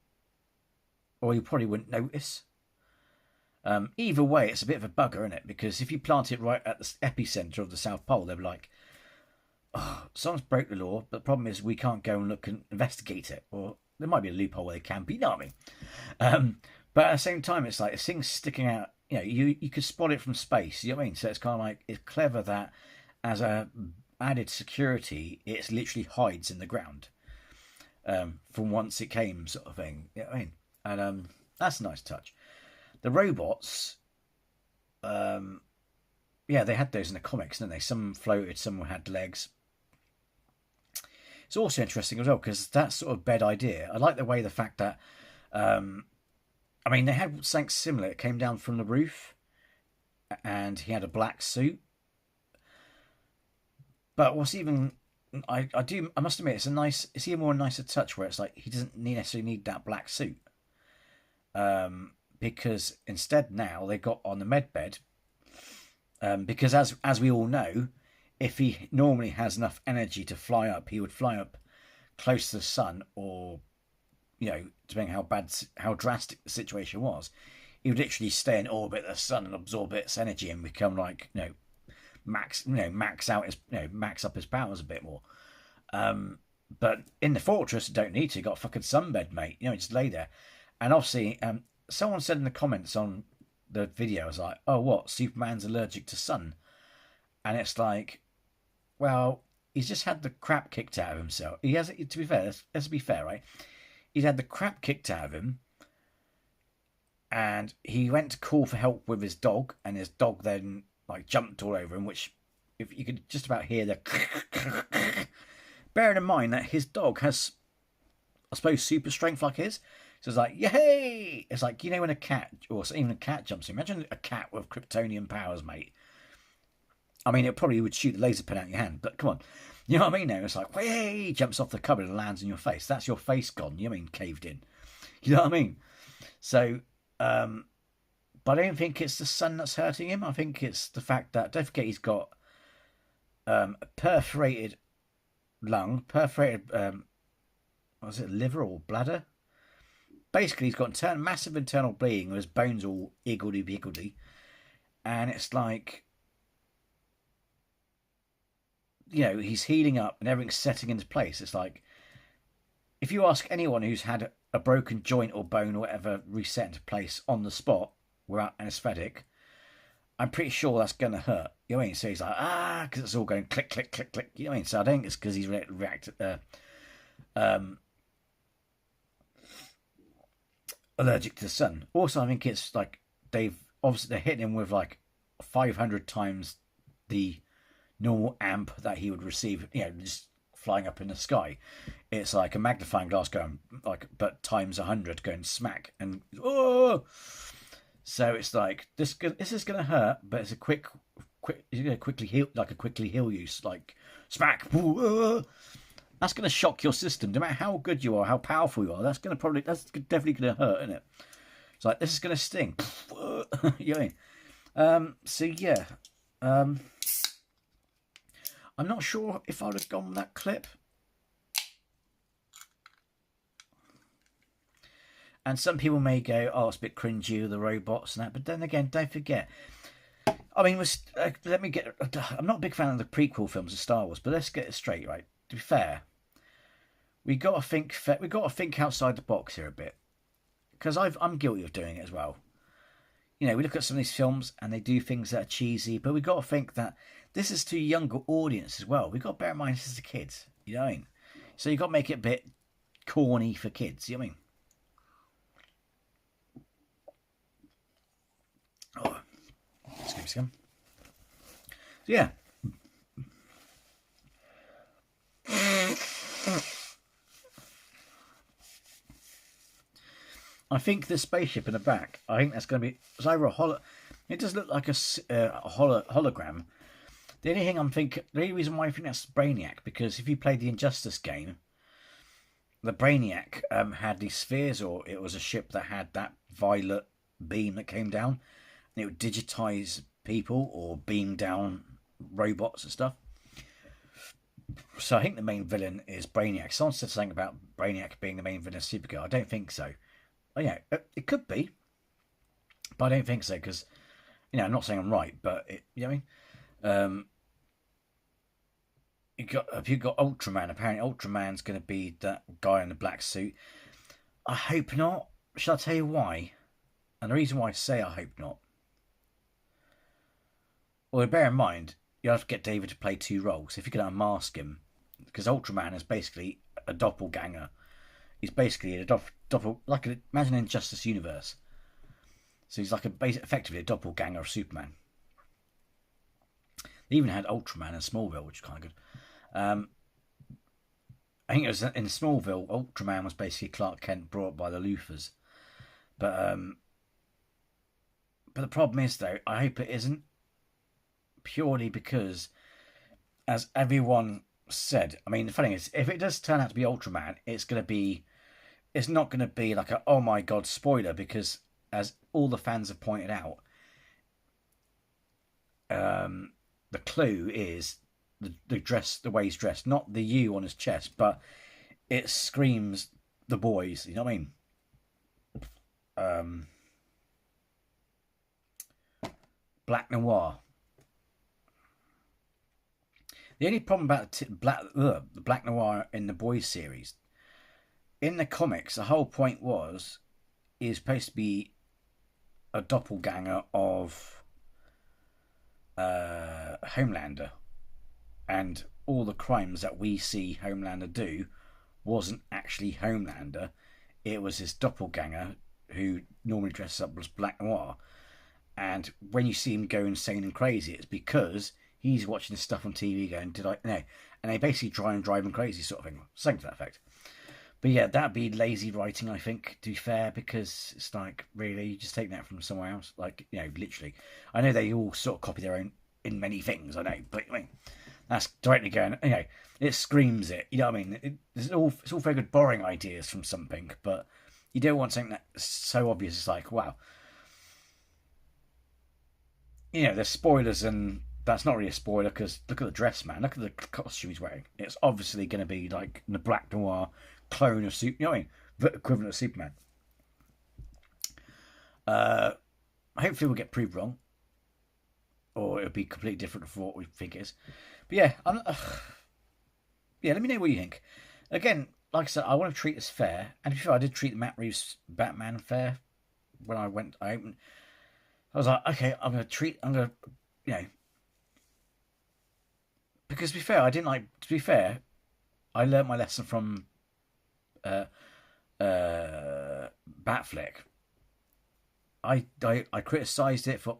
Or you probably wouldn't notice. Either way, it's a bit of a bugger, isn't it? Because if you plant it right at the epicenter of the South Pole, they'll be like, oh, someone's broke the law, but the problem is we can't go and look and investigate it. Or there might be a loophole where they can, but you know what I mean? But at the same time, it's like this thing's sticking out. You could spot it from space. You know what I mean? So it's kind of like, it's clever that as a added security, it's literally hides in the ground from whence it came, sort of thing. You know what I mean? And that's a nice touch. The robots, they had those in the comics, didn't they? Some floated, some had legs. It's also interesting as well because that sort of bed idea. I like the fact that. They had something similar. It came down from the roof, and he had a black suit. But what's even, I must admit, it's even more nicer touch where it's like he doesn't necessarily need that black suit, because instead now they got on the med bed, because as we all know, if he normally has enough energy to fly up, he would fly up close to the sun, or depending how drastic the situation was, he would literally stay in orbit of the sun and absorb its energy and become like, max up his powers a bit more. But in the fortress, you don't need to. You got a fucking sunbed, mate. Just lay there. And obviously, someone said in the comments on the video, I was like, oh, what? Superman's allergic to sun? And it's like, well, he's just had the crap kicked out of himself. He has, to be fair, let's be fair, right? He's had the crap kicked out of him, and he went to call for help with his dog, and his dog then jumped all over him, which if you could just about hear the bearing in mind that his dog has, I suppose, super strength like his. So it's like, yay! It's like, when a cat, or even a cat jumps in. Imagine a cat with Kryptonian powers, mate. It probably would shoot the laser pen out your hand, but come on. You know what I mean now? It's like, hey, jumps off the cupboard and lands in your face. That's your face gone. You know what I mean? Caved in. You know what I mean? So, but I don't think it's the sun that's hurting him. I think it's the fact that, don't forget, he's got a perforated lung, perforated, liver or bladder? basically he's got massive internal bleeding with his bones all iggledy-piggledy. And it's like, you know, he's healing up and everything's setting into place. It's like, if you ask anyone who's had a broken joint or bone or whatever reset into place on the spot without anaesthetic, I'm pretty sure that's going to hurt. You know what I mean? So he's like, because it's all going click, click, click, click. You know what I mean? So I think it's because he's allergic to the sun. Also, I think it's like they're hitting him with like 500 times the normal amp that he would receive, you know, just flying up in the sky. It's like a magnifying glass going like, but times 100 going smack, and oh. So it's like this is going to hurt, but it's a quick. You're going to quickly heal, like a quickly heal use, like smack. That's going to shock your system. No matter how good you are, how powerful you are, that's definitely going to hurt, isn't it? It's like, this is going to sting. You know what I mean? So yeah, I'm not sure if I would have gone with that clip. And some people may go, "Oh, it's a bit cringy with the robots and that," but then again, don't forget. I mean, I'm not a big fan of the prequel films of Star Wars, but let's get it straight, right? To be fair, we got to think outside the box here a bit, because I'm guilty of doing it as well. You know, we look at some of these films and they do things that are cheesy, but we got to think that this is to a younger audience as well. We got to bear in mind this is the kids, you know what I mean? So you got to make it a bit corny for kids, you know what I mean? Oh, excuse me, scum. So yeah. I think the spaceship in the back, I think that's going to be, it's either it does look like a hologram. The only reason why I think that's Brainiac, because if you played the Injustice game, the Brainiac had these spheres, or it was a ship that had that violet beam that came down, and it would digitize people or beam down robots and stuff. So I think the main villain is Brainiac. Someone said something about Brainiac being the main villain of Supergirl. I don't think so. Oh, yeah, it could be, but I don't think so, because, you know, I'm not saying I'm right, but you know what I mean. You've got Ultraman. Apparently, Ultraman's going to be that guy in the black suit. I hope not. Shall I tell you why? And the reason why I say I hope not. Well, bear in mind, you have to get David to play two roles. If you're going to unmask him, because Ultraman is basically a doppelganger. He's basically a imagine an Injustice universe. So he's like effectively a doppelganger of Superman. They even had Ultraman in Smallville, which is kind of good. I think it was in Smallville, Ultraman was basically Clark Kent brought up by the Luthors. But the problem is, though, I hope it isn't. Purely because, as everyone said, I mean, the funny thing is, if it does turn out to be Ultraman, it's not going to be like a, oh my god, spoiler, because as all the fans have pointed out, the clue is the dress, the way he's dressed, not the U on his chest, but it screams the boys, you know what I mean? Black Noir. The only problem about the Black Noir in the Boys series, in the comics, the whole point is supposed to be a doppelganger of Homelander, and all the crimes that we see Homelander do wasn't actually Homelander. It was his doppelganger who normally dresses up as Black Noir, and when you see him go insane and crazy, it's because he's watching this stuff on TV going, did I? No. And they basically try and drive him crazy, sort of thing. Something to that effect. But yeah, that'd be lazy writing, I think, to be fair, because it's like, really, you just take that from somewhere else. Like, you know, literally. I know they all sort of copy their own in many things, I know. But, I mean, that's directly going, you know, it screams it. You know what I mean? It's all very good borrowing ideas from something, but you don't want something that's so obvious. It's like, wow. You know, there's spoilers, and that's not really a spoiler, because look at the dress, man. Look at the costume he's wearing. It's obviously going to be like the Black Noir clone of Superman. You know what I mean? The equivalent of Superman. Hopefully we'll get proved wrong, or it'll be completely different from what we think it is. But yeah, yeah. Let me know what you think. Again, like I said, I want to treat this fair, and before I did treat the Matt Reeves Batman fair when I went. I was like, okay, I'm gonna, you know, because to be fair, I didn't like. To be fair, I learned my lesson from Batfleck. I criticised it for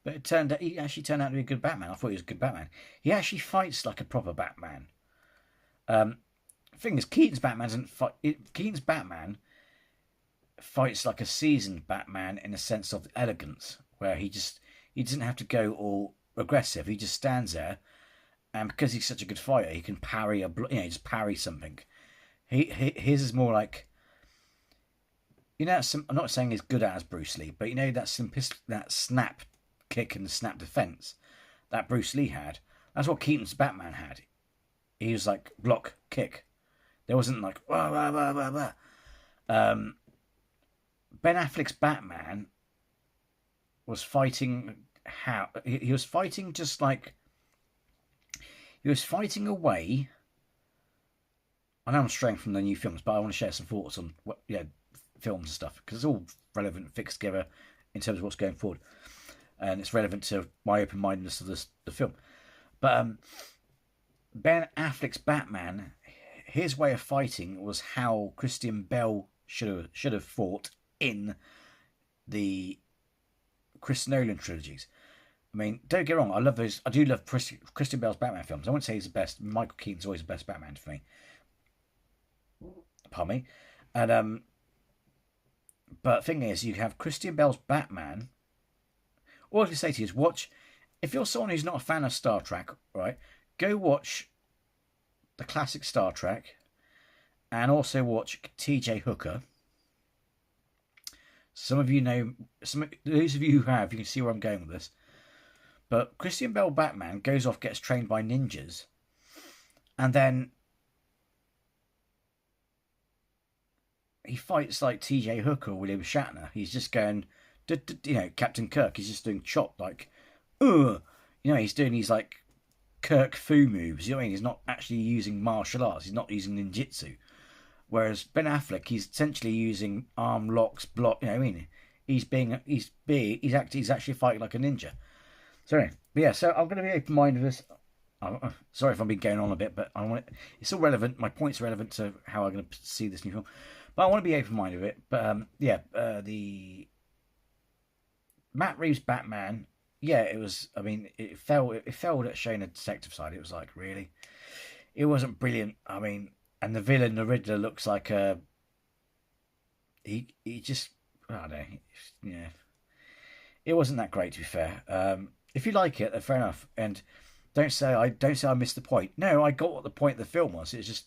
but it turned out he actually turned out to be a good Batman. I thought he was a good Batman. He actually fights like a proper Batman. Thing is, Keaton's Batman doesn't fight. Keaton's Batman fights like a seasoned Batman in a sense of elegance, where he doesn't have to go all aggressive. He just stands there, and because he's such a good fighter, he can parry just parry something. His is more like, I'm not saying he's good as Bruce Lee, but that snap kick and snap defense that Bruce Lee had. That's what Keaton's Batman had. He was like block kick. There wasn't like wah, wah, wah, wah, wah. Ben Affleck's Batman was fighting he was fighting just like he was fighting away. I know I'm straying from the new films, but I want to share some thoughts on films and stuff, because it's all relevant and fixed together in terms of what's going forward, and it's relevant to my open-mindedness of the film. But Ben Affleck's Batman, his way of fighting was how Christian Bale should have fought in the Chris Nolan trilogies. I mean, don't get wrong, I do love Christian Bale's Batman films. I wouldn't say he's the best. Michael Keaton's always the best Batman for me. Pardon me. And but the thing is, you have Christian Bale's Batman. All I can say to you is watch. If you're someone who's not a fan of Star Trek, right, go watch the classic Star Trek, and also watch T.J. Hooker. Some of you know, those of you who have, you can see where I'm going with this. But Christian Bale Batman goes off, gets trained by ninjas, and then he fights like T.J. Hooker or William Shatner. He's just going, Captain Kirk. He's just doing chop like, he's doing these like Kirk Fu moves. You know what I mean? He's not actually using martial arts. He's not using ninjutsu. Whereas Ben Affleck, he's essentially using arm locks, block. You know what I mean? He's actually fighting like a ninja. So I'm going to be open-minded with this. Sorry if I've been going on a bit, but it's all relevant. My points are relevant to how I'm going to see this new film. But I want to be open-minded with it. But the Matt Reeves Batman, it was. I mean, it failed at showing a detective side. It was like, really, it wasn't brilliant. I mean, and the villain, the Riddler, looks like he just, I don't know. Yeah, it wasn't that great, to be fair. If you like it, then fair enough. And don't say I missed the point. No, I got what the point of the film was. It's just,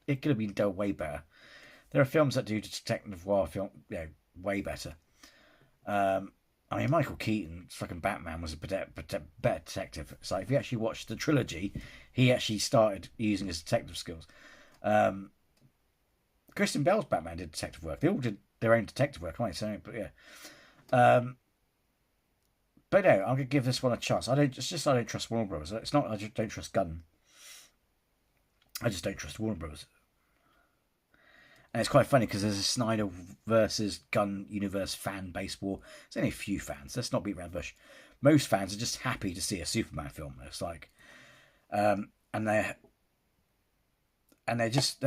it could have been done way better. There are films that do detective noir film, way better. I mean, Michael Keaton's fucking Batman was a better detective. It's like, if you actually watch the trilogy, he actually started using his detective skills. Christian Bale's Batman did detective work. They all did their own detective work, right? So, but yeah. But no, I'm gonna give this one a chance. I don't trust Warner Brothers. It's not I just don't trust Gunn. I just don't trust Warner Brothers. And it's quite funny because there's a Snyder versus Gunn universe fan base war. There's only a few fans. Let's not beat around the bush. Most fans are just happy to see a Superman film. It's like, and they're just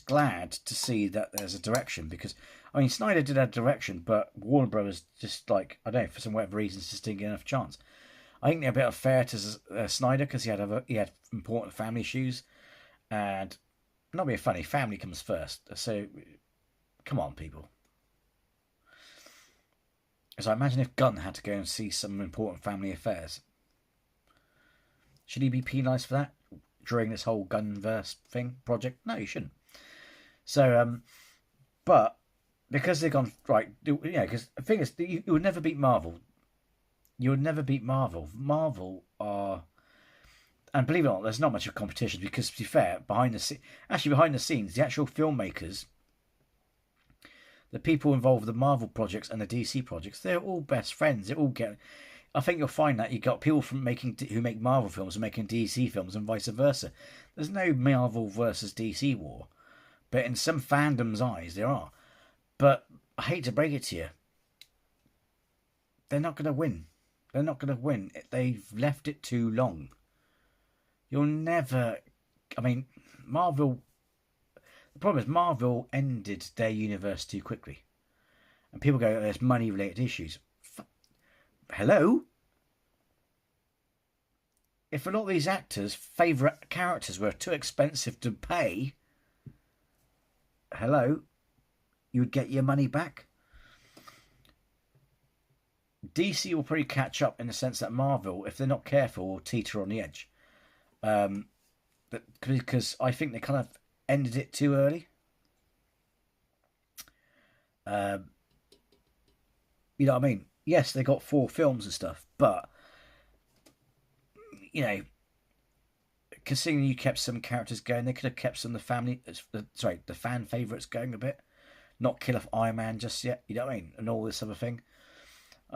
glad to see that there's a direction, because I mean, Snyder did have direction, but Warner Brothers just, like, I don't know, for some whatever reasons, just didn't get enough chance. I think they're a bit unfair to Snyder because he had important family issues, and not being funny, family comes first. So come on, people. So imagine if Gunn had to go and see some important family affairs. Should he be penalised for that during this whole Gunverse project? No, he shouldn't. So, but because they've gone right, because the thing is, you would never beat Marvel. You would never beat Marvel. Marvel are, and believe it or not, there's not much of competition, because, to be fair, behind the scenes, the actual filmmakers, The people involved with the Marvel projects and the DC projects, they're all best friends. They all get. I think you'll find that you got people who make Marvel films and making DC films and vice versa. There's no Marvel versus DC war, but in some fandoms' eyes there are. But I hate to break it to you, they're not going to win. They're not going to win. They've left it too long. You'll never. I mean, Marvel. The problem is Marvel ended their universe too quickly, and people go, "There's money-related issues." Hello. If a lot of these actors' favourite characters were too expensive to pay, hello, you would get your money back. DC will probably catch up in the sense that Marvel, if they're not careful, will teeter on the edge. Because I think they kind of ended it too early. You know what I mean? Yes, they got 4 films and stuff, but you know, considering you kept some characters going, they could have kept some of the fan favourites going a bit. Not kill off Iron Man just yet, you know what I mean? And all this other thing.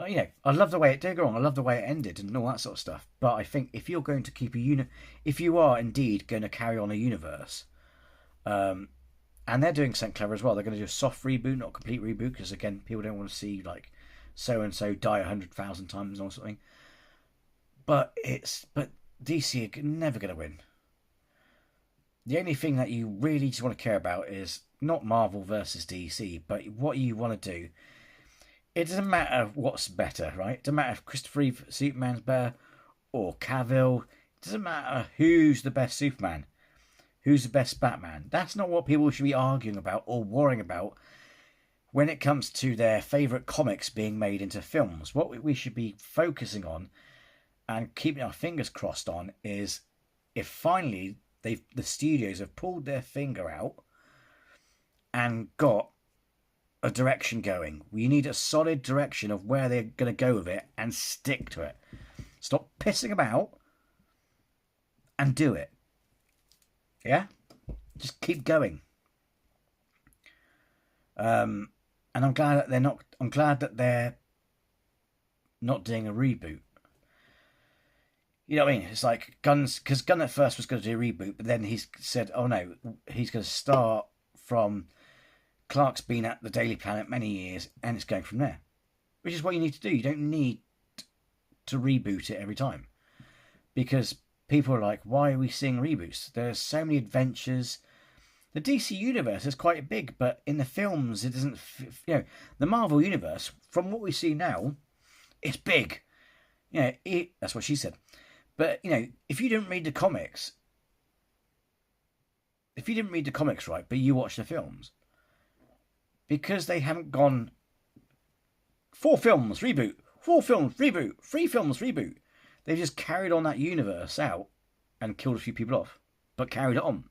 You know, I love the way it did go on. I love the way it ended and all that sort of stuff. But I think if you're going to keep if you are indeed going to carry on a universe, and they're doing something clever as well. They're going to do a soft reboot, not a complete reboot, because again, people don't want to see like so and so die 100,000 times or something. But DC are never going to win. The only thing that you really just want to care about is not Marvel versus DC, but what you want to do. It doesn't matter what's better, right? It doesn't matter if Christopher Reeve Superman's better or Cavill. It doesn't matter who's the best Superman, who's the best Batman. That's not what people should be arguing about or worrying about when it comes to their favourite comics being made into films. What we should be focusing on and keeping our fingers crossed on is if finally the studios have pulled their finger out and got a direction going. We need a solid direction of where they're going to go with it and stick to it. Stop pissing about and do it. Yeah? Just keep going. And I'm glad that they're not doing a reboot. You know what I mean? It's like because Gunn at first was going to do a reboot, but then he's said, oh no, he's going to start from Clark's been at the Daily Planet many years, and it's going from there. Which is what you need to do. You don't need to reboot it every time. Because people are like, why are we seeing reboots? There's so many adventures. The DC universe is quite big, but in the films, it doesn't... You know, the Marvel universe, from what we see now, it's big. You know, that's what she said. But, you know, if you didn't read the comics... right, but you watch the films... Because they haven't gone 4 films, reboot, 4 films, reboot, 3 films, reboot. They've just carried on that universe out and killed a few people off, but carried it on.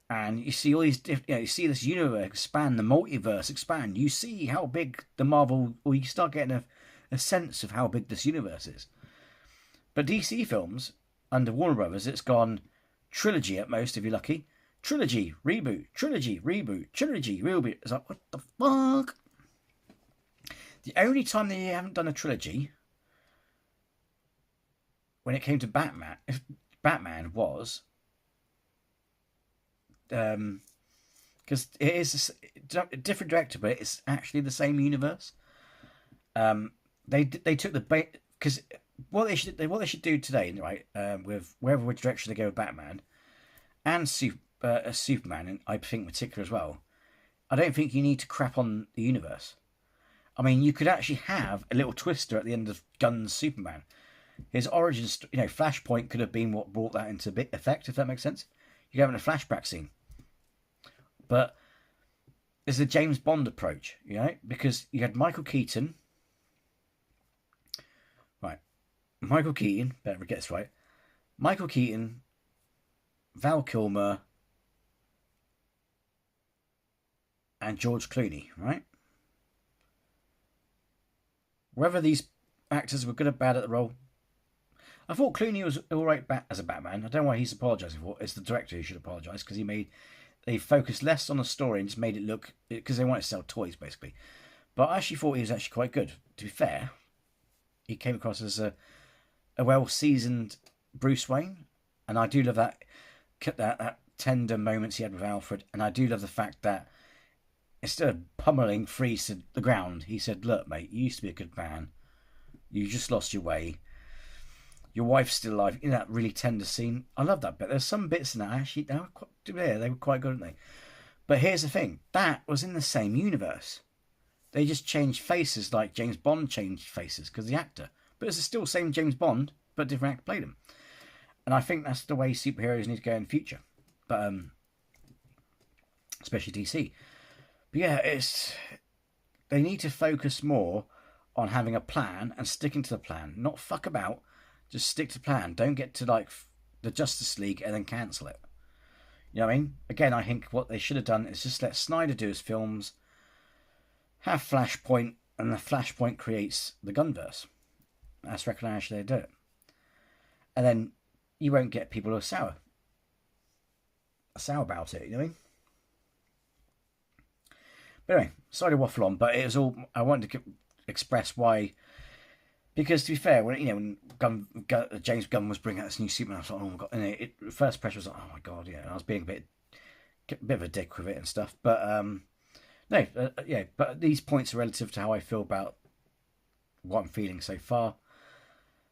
And you see all these, you see this universe expand, the multiverse expand. You see how big the Marvel, or you start getting a sense of how big this universe is. But DC films, under Warner Brothers, it's gone trilogy at most, if you're lucky. Trilogy, reboot, trilogy, reboot, trilogy, reboot. It's like, what the fuck? The only time they haven't done a trilogy when it came to Batman was because it is a different director, but it's actually the same universe. They took the because what they should do today, right? With which direction they go with Batman and Superman, and I think in particular as well, I don't think you need to crap on the universe. I mean, you could actually have a little twister at the end of Gunn's Superman. His origins, Flashpoint could have been what brought that into effect, if that makes sense. You're having a flashback scene. But it's a James Bond approach, because you had Michael Keaton. Right. Michael Keaton, better get this right. Michael Keaton, Val Kilmer, and George Clooney, right? Whether these actors were good or bad at the role, I thought Clooney was all right as a Batman. I don't know why he's apologising for it. It's the director who should apologise, because he made they focused less on the story and just made it look, because they wanted to sell toys basically. But I actually thought he was actually quite good. To be fair, he came across as a well-seasoned Bruce Wayne, and I do love that tender moments he had with Alfred, and I do love the fact that instead of pummeling Freeze to the ground, he said, "Look, mate, you used to be a good man. You just lost your way. Your wife's still alive." In that really tender scene, I love that bit. There's some bits in that actually they were quite good, weren't they? But here's the thing: that was in the same universe. They just changed faces, like James Bond changed faces because the actor. But it's still the same James Bond, but different actor played him. And I think that's the way superheroes need to go in the future. But especially DC. But yeah, they need to focus more on having a plan and sticking to the plan. Not fuck about. Just stick to the plan. Don't get to like the Justice League and then cancel it. You know what I mean? Again, I think what they should have done is just let Snyder do his films, have Flashpoint, and the Flashpoint creates the Gunverse. That's the how they do it. And then you won't get people who are sour about it, you know what I mean? But anyway, sorry to waffle on, but it was all I wanted to express why. Because to be fair, when James Gunn was bringing out this new Superman, I was like, oh my god! And the first pressure was like, oh my god, yeah. And I was being a bit of a dick with it and stuff, but no, yeah. But these points are relative to how I feel about what I'm feeling so far.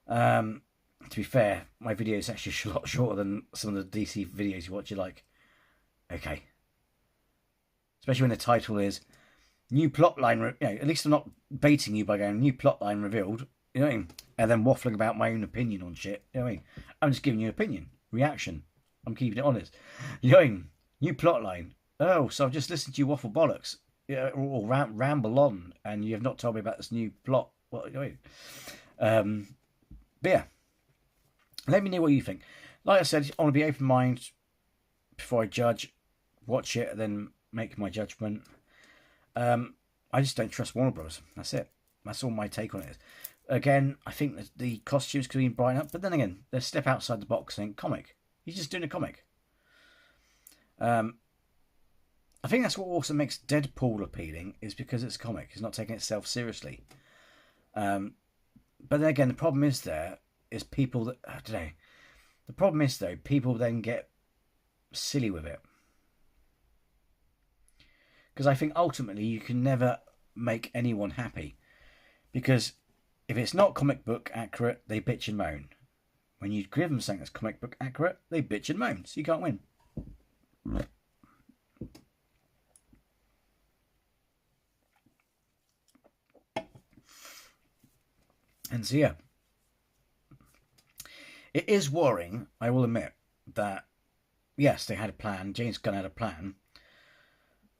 To be fair, my video is actually a lot shorter than some of the DC videos you watch. You're like, okay. Especially when the title is new plot line. At least I'm not baiting you by going new plot line revealed. You know what I mean? And then waffling about my own opinion on shit. You know what I mean? I'm just giving you opinion, reaction. I'm keeping it honest. You know what I mean? New plot line. Oh, so I've just listened to you waffle bollocks. Yeah, or ramble on, and you have not told me about this new plot. What? You know what I mean? But yeah. Let me know what you think. Like I said, I want to be open minded before I judge, watch it, and then make my judgment. I just don't trust Warner Bros. That's it. That's all my take on it is. Again, I think that the costumes could be brightened up, but then again, they step outside the box and think comic. He's just doing a comic. I think that's what also makes Deadpool appealing, is because it's a comic. It's not taking itself seriously. But then again, the problem is people that I don't know. The problem is though, people then get silly with it. Because I think ultimately you can never make anyone happy. Because if it's not comic book accurate, they bitch and moan. When you give them something that's comic book accurate, they bitch and moan. So you can't win. And so yeah. It is worrying, I will admit, that yes, they had a plan. James Gunn had a plan.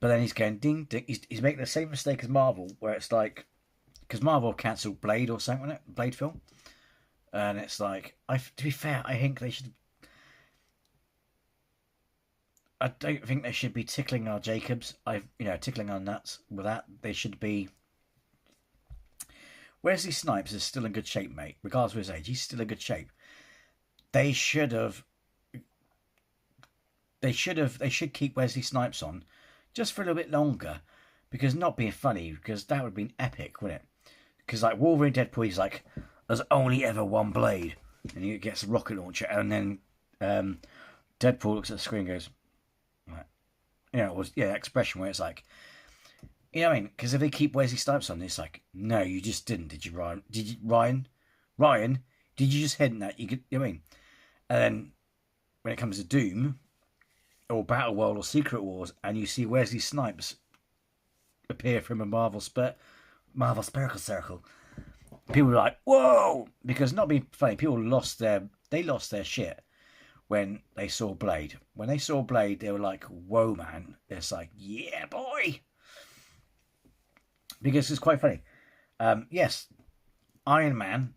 But then he's going ding, ding. He's making the same mistake as Marvel, where it's like, because Marvel cancelled Blade or something, wasn't it? Blade film. And it's like, to be fair, I think they should. I don't think they should be tickling our Jacobs. Tickling our nuts with that. They should be. Wesley Snipes is still in good shape, mate. Regardless of his age, he's still in good shape. They should keep Wesley Snipes on just for a little bit longer, because not being funny, because that would have been epic, wouldn't it? Because like Wolverine, Deadpool, he's like, there's only ever one blade, and he gets a rocket launcher, and then Deadpool looks at the screen and goes, it was that expression where it's like, you know what I mean? Because if they keep Wesley Snipes on, it's like, no, you just didn't, did you, Ryan? Did you, Ryan? Did you just hint that you could? You know what I mean? And then when it comes to Doom or Battle World or Secret Wars, and you see Wesley Snipes appear from a Marvel Spherical Circle, people were like, "Whoa!" Because not being funny, people lost their shit when they saw Blade. When they saw Blade, they were like, "Whoa, man!" It's like, "Yeah, boy," because it's quite funny. Yes, Iron Man,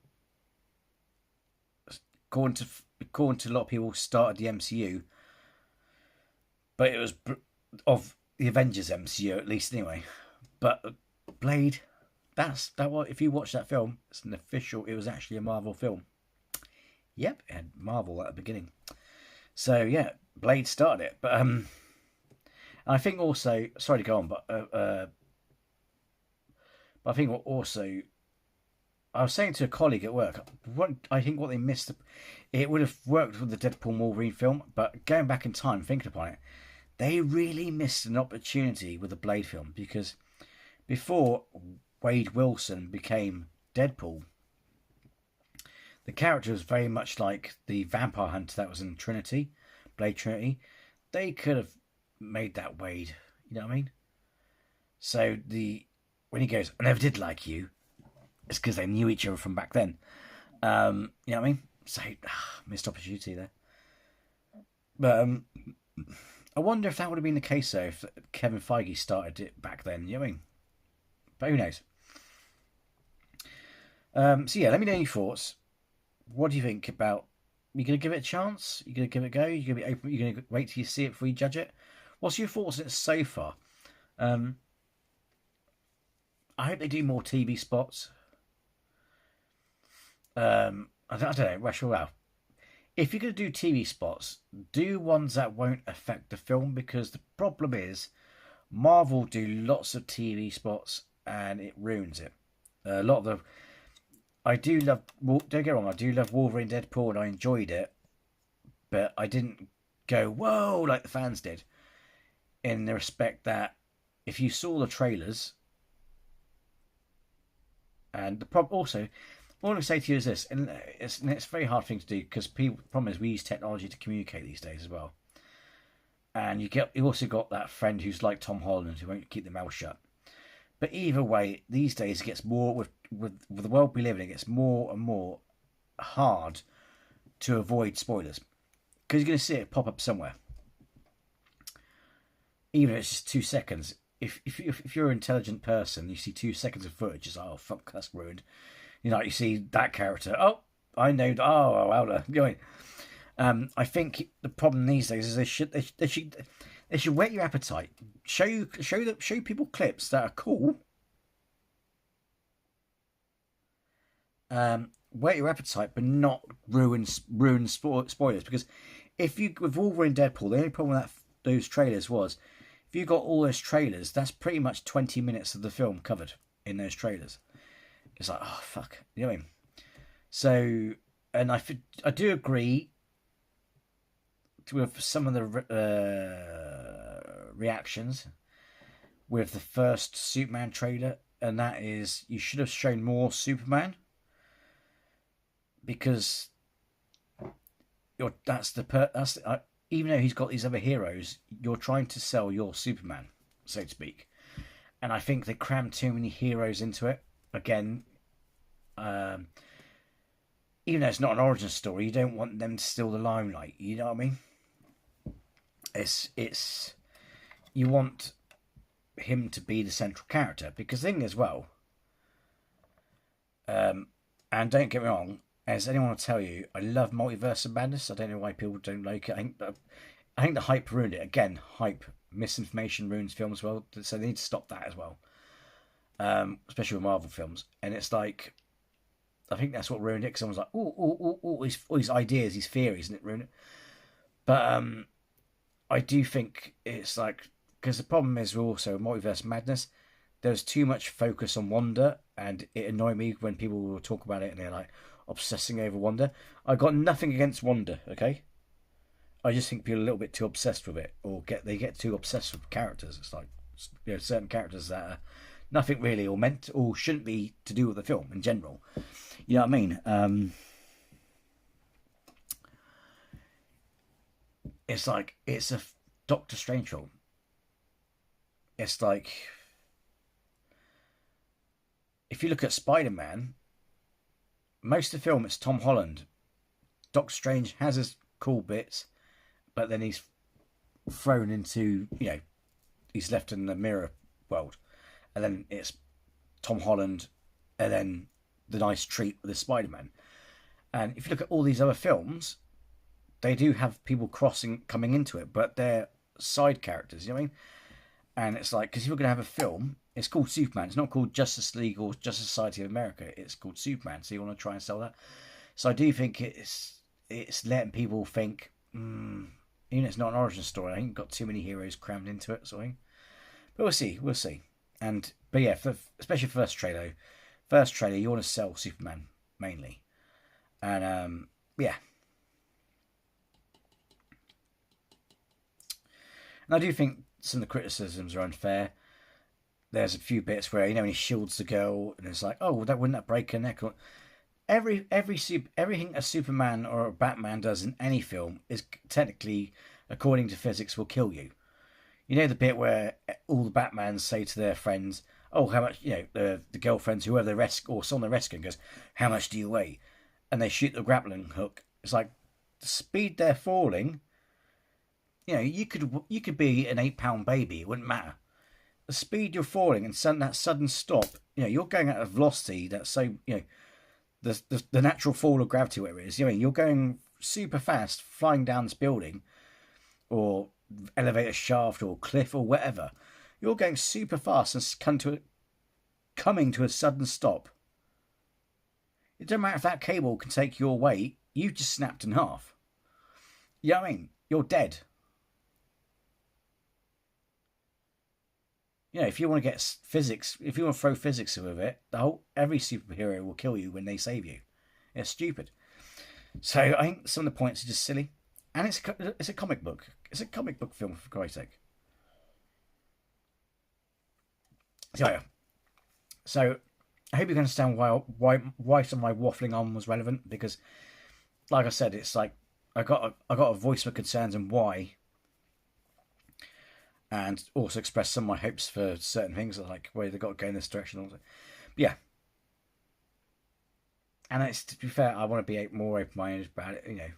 according to a lot of people, started the MCU, but it was of the Avengers MCU at least anyway. But Blade, that what if you watch that film, it's an official. It was actually a Marvel film. Yep, it had Marvel at the beginning. So yeah, Blade started it, but And I think also, sorry to go on, but I think also, I was saying to a colleague at work, I think what they missed, it would have worked with the Deadpool Wolverine film, but going back in time, thinking upon it, they really missed an opportunity with the Blade film, because before Wade Wilson became Deadpool, the character was very much like the vampire hunter that was in Trinity, Blade Trinity. They could have made that Wade, you know what I mean? So when he goes, I never did like you, it's because they knew each other from back then. You know what I mean? So, missed opportunity there. But I wonder if that would have been the case, though, if Kevin Feige started it back then. You know what I mean? But who knows? So, yeah, let me know your thoughts. What do you think about... You going to give it a chance? You going to give it a go? You going to be open? You going to wait till you see it before you judge it? What's your thoughts on it so far? I hope they do more TV spots. I don't know. Well, if you're going to do TV spots, do ones that won't affect the film, because the problem is Marvel do lots of TV spots and it ruins it. A lot of the... I do love... Don't get wrong, I do love Wolverine Deadpool and I enjoyed it, but I didn't go, whoa, like the fans did, in the respect that if you saw the trailers, and the problem also... All I'm going to say to you is this, and it's a very hard thing to do, because the problem is we use technology to communicate these days as well. And you also got that friend who's like Tom Holland who won't keep their mouth shut. But either way, these days it gets more, with the world we live in, it gets more and more hard to avoid spoilers. Because you're going to see it pop up somewhere. Even if it's just 2 seconds. If you're an intelligent person, you see 2 seconds of footage, it's like, oh fuck, that's ruined. You see that character. Oh, I know. Oh, wow. You know, I think the problem these days is they should whet your appetite. Show people clips that are cool. Whet your appetite, but not ruin spoilers. Because with Wolverine Deadpool, the only problem with those trailers was, if you got all those trailers, that's pretty much 20 minutes of the film covered in those trailers. It's like, oh fuck, you know what I mean? So, and I do agree with some of the reactions with the first Superman trailer, and that is, you should have shown more Superman, because even though he's got these other heroes, you're trying to sell your Superman, so to speak, and I think they crammed too many heroes into it. Again, even though it's not an origin story, you don't want them to steal the limelight. You know what I mean? It's you want him to be the central character, because the thing as well, and don't get me wrong, as anyone will tell you, I love Multiverse of Madness. I don't know why people don't like it. I think the hype ruined it. Again, hype, misinformation ruins films as well, so they need to stop that as well. Especially with Marvel films, and it's like, I think that's what ruined it, because someone's like, all these ideas, these theories, and it ruined it. But I do think it's like, because the problem is also Multiverse Madness, there's too much focus on Wanda, and it annoyed me when people will talk about it and they're like obsessing over Wanda. I got nothing against Wanda, okay? I just think people are a little bit too obsessed with it, or they get too obsessed with characters. It's like, certain characters that are nothing really, or meant, or shouldn't be to do with the film in general. You know what I mean? It's like, it's a Doctor Strange film. It's like, if you look at Spider-Man, most of the film it's Tom Holland. Doctor Strange has his cool bits, but then he's thrown into, he's left in the mirror world. And then it's Tom Holland, and then the nice treat with the Spider-Man. And if you look at all these other films, they do have people coming into it, but they're side characters, you know what I mean? And it's like, because if you're going to have a film, it's called Superman. It's not called Justice League or Justice Society of America. It's called Superman. So you want to try and sell that. So I do think it's letting people think, Even if it's not an origin story, I think got too many heroes crammed into it, sort of thing. But we'll see. But yeah, especially first trailer, you want to sell Superman mainly, and yeah. And I do think some of the criticisms are unfair. There's a few bits where, when he shields the girl, and it's like, oh, wouldn't that break her neck? Everything a Superman or a Batman does in any film is technically, according to physics, will kill you. You know the bit where all the Batmans say to their friends, oh, how much, the girlfriends, whoever they rescue, or someone they're rescuing goes, how much do you weigh? And they shoot the grappling hook. It's like, the speed they're falling, you could be an 8-pound baby, it wouldn't matter. The speed you're falling and that sudden stop, you're going at a velocity that's so, the natural fall of gravity, whatever it is, you're going super fast, flying down this building, or elevator shaft, or cliff, or whatever. You're going super fast and coming to a sudden stop. It doesn't matter if that cable can take your weight, you just snapped in half. You know what I mean? You're dead. If you want to get physics, if you want to throw physics with it, every superhero will kill you when they save you. It's stupid. So I think some of the points are just silly, and it's a comic book. It's a comic book film, for Christ's sake. So I hope you can understand why some of my waffling on was relevant, because, like I said, it's like I got a voice of concerns and why. And also express some of my hopes for certain things, like where they've got to go in this direction. Also. But yeah. And it's, to be fair, I want to be more open-minded about it.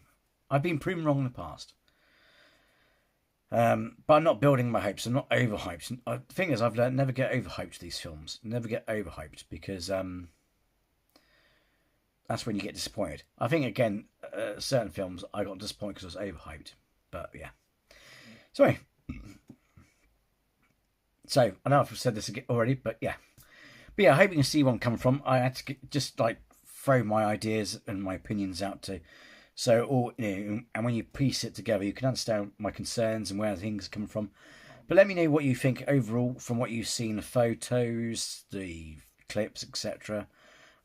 I've been proven wrong in the past. But I'm not building my hopes. I'm not overhyped. The thing is, I've learned never get overhyped these films. Never get overhyped, because that's when you get disappointed. I think, again, certain films, I got disappointed because I was overhyped. But yeah. Sorry. So, I know I've said this already, but yeah. But yeah, I hope you can see where I'm coming from. I had to just throw my ideas and my opinions out and when you piece it together, you can understand my concerns and where things are coming from. But let me know what you think overall from what you've seen, the photos, the clips, etc.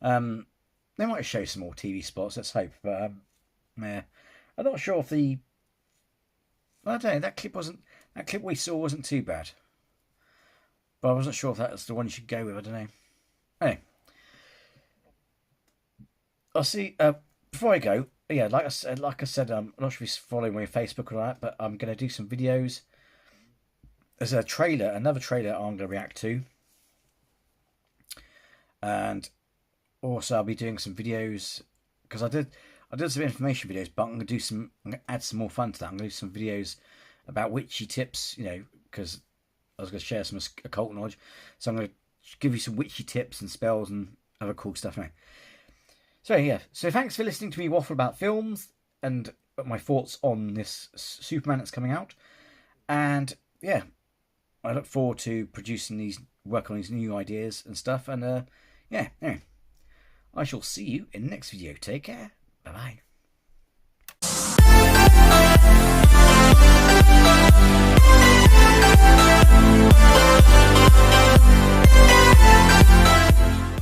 They might show some more TV spots, let's hope. But yeah, I'm not sure if I don't know, that clip we saw wasn't too bad. But I wasn't sure if that's the one you should go with. I don't know. Anyway, I'll see. Before I go, yeah, like I said, I'm not sure if you're following me on Facebook or that, but I'm going to do some videos. There's another trailer I'm going to react to, and also I'll be doing some videos because I did some information videos, but I'm going to add some more fun to that. I'm going to do some videos about witchy tips, because I was going to share some occult knowledge. So I'm going to give you some witchy tips and spells and other cool stuff now. So yeah, so thanks for listening to me waffle about films and my thoughts on this Superman that's coming out. And yeah, I look forward to work on these new ideas and stuff. And yeah, anyway, I shall see you in the next video. Take care. Bye-bye.